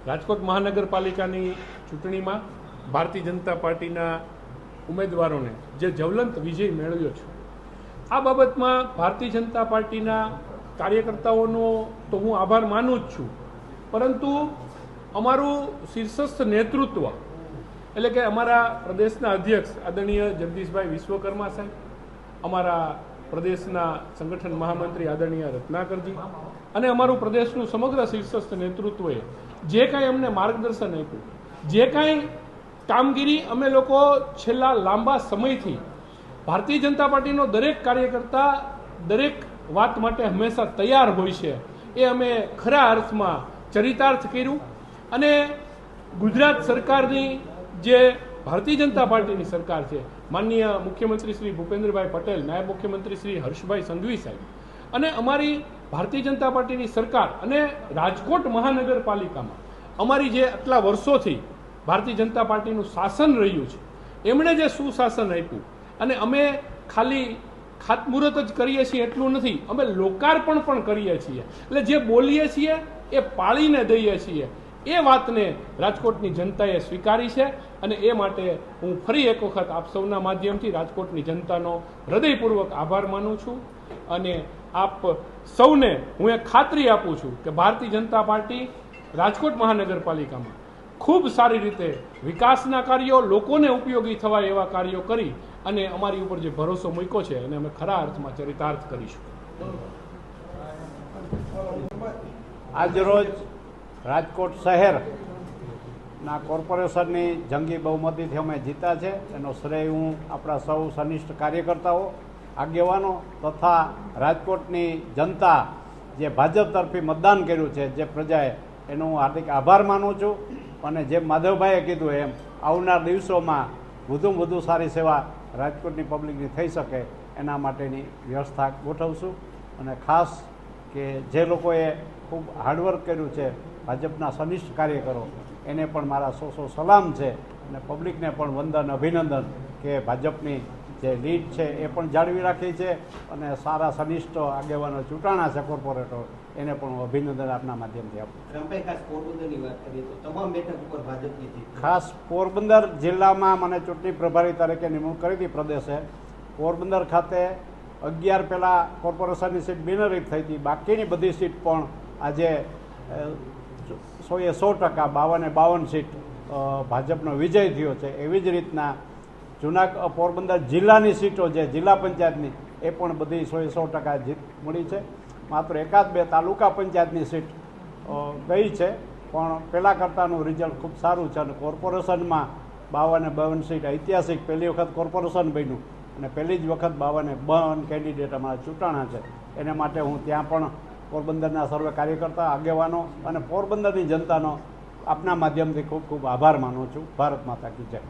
રાજકોટ મહાનગરપાલિકાની ચૂંટણીમાં ભારતીય જનતા પાર્ટીના ઉમેદવારોને જે જ્વલંત વિજય મેળવ્યો છે, આ બાબતમાં ભારતીય જનતા પાર્ટીના કાર્યકર્તાઓનો તો હું આભાર માનું જ છું, પરંતુ અમારું શીર્ષસ્થ નેતૃત્વ એટલે કે અમારા પ્રદેશના અધ્યક્ષ આદરણીય જગદીશભાઈ વિશ્વકર્મા સાહેબ, અમારા પ્રદેશના સંગઠન મહામંત્રી આદરણીય રત્નાકરજી અને અમારું પ્રદેશનું સમગ્ર શીર્ષસ્થ નેતૃત્વએ જે કાંઈ અમને માર્ગદર્શન આપ્યું, જે કાંઈ કામગીરી અમે લોકો છેલ્લા લાંબા સમયથી ભારતીય જનતા પાર્ટીનો દરેક કાર્યકર્તા દરેક વાત માટે હંમેશા તૈયાર હોય છે, એ અમે ખરા અર્થમાં ચરિતાર્થ કર્યું. અને ગુજરાત સરકારની જે ભારતીય જનતા પાર્ટીની સરકાર છે, માનનીય મુખ્યમંત્રી શ્રી ભૂપેન્દ્રભાઈ પટેલ, નાયબ મુખ્યમંત્રી શ્રી હર્ષભાઈ સંઘવી સાહેબ અને અમારી ભારતીય જનતા પાર્ટીની સરકાર અને રાજકોટ મહાનગરપાલિકામાં અમારી જે આટલા વર્ષોથી ભારતીય જનતા પાર્ટીનું શાસન રહ્યું છે, એમણે જે સુશાસન આપ્યું અને અમે ખાલી ખાતમુહૂર્ત જ કરીએ છીએ એટલું નથી, અમે લોકાર્પણ પણ કરીએ છીએ. એટલે જે બોલીએ છીએ એ પાળીને દઈએ છીએ. એ વાતને રાજકોટની જનતાએ સ્વીકારી છે અને એ માટે હું ફરી એક વખત આપ સૌના માધ્યમથી રાજકોટની જનતાનો હૃદયપૂર્વક આભાર માનું છું. અને આપ સૌને હું એક ખાતરી આપું છું કે ભારતીય જનતા પાર્ટી રાજકોટ મહાનગરપાલિકામાં ખૂબ સારી રીતે વિકાસના કાર્યો, લોકોને ઉપયોગી થવા એવા કાર્યો કરી અને અમારી ઉપર જે ભરોસો મૂક્યો છે એને અમે ખરા અર્થમાં ચરિતાર્થ કરીશું. આજરોજ રાજકોટ શહેરના કોર્પોરેશનની જંગી બહુમતીથી અમે જીતા છે, એનો શ્રેય હું આપણા સૌ સનિષ્ઠ કાર્યકર્તાઓ, આગેવાનો તથા રાજકોટની જનતા જે ભાજપ તરફી મતદાન કર્યું છે જે પ્રજાએ, એનો હું હાર્દિક આભાર માનું છું. અને જેમ માધવભાઈએ કીધું એમ આવનાર દિવસોમાં વધુમાં વધુ સારી સેવા રાજકોટની પબ્લિકની થઈ શકે એના માટેની વ્યવસ્થા ગોઠવશું. અને ખાસ કે જે લોકોએ ખૂબ હાર્ડવર્ક કર્યું છે, ભાજપના સનિષ્ઠ કાર્યકરો, એને પણ મારા સો સલામ છે અને પબ્લિકને પણ વંદન, અભિનંદન કે ભાજપની જે લીડ છે એ પણ જાળવી રાખી છે અને સારા સનિષ્ઠ આગેવાનો ચૂંટાણા છે કોર્પોરેટર, એને પણ હું અભિનંદન આપના માધ્યમથી આપું. ખાસ પોરબંદર જિલ્લામાં મને ચૂંટણી પ્રભારી તરીકે નિમણૂક કરી હતી પ્રદેશે. પોરબંદર ખાતે 11 પહેલાં કોર્પોરેશનની સીટ બિનહરીફ થઈ હતી, બાકીની બધી સીટ પણ આજે 100% 52 સીટ ભાજપનો વિજય થયો છે. એવી જ રીતના પોરબંદર જિલ્લાની સીટો જે જિલ્લા પંચાયતની એ પણ બધી 100% જીત મળી છે. માત્ર 1-2 તાલુકા પંચાયતની સીટ ગઈ છે, પણ પહેલાં કરતાંનું રિઝલ્ટ ખૂબ સારું છે. અને કોર્પોરેશનમાં 52 સીટ ઐતિહાસિક પહેલી વખત કોર્પોરેશન બન્યું અને પહેલી જ વખત 52 કેન્ડિડેટ અમારા ચૂંટાણા છે. એને માટે હું ત્યાં પણ પોરબંદરના સર્વે કાર્યકર્તા, આગેવાનો અને પોરબંદરની જનતાનો આપના માધ્યમથી ખૂબ ખૂબ આભાર માનું છું. ભારત માતા કી જય.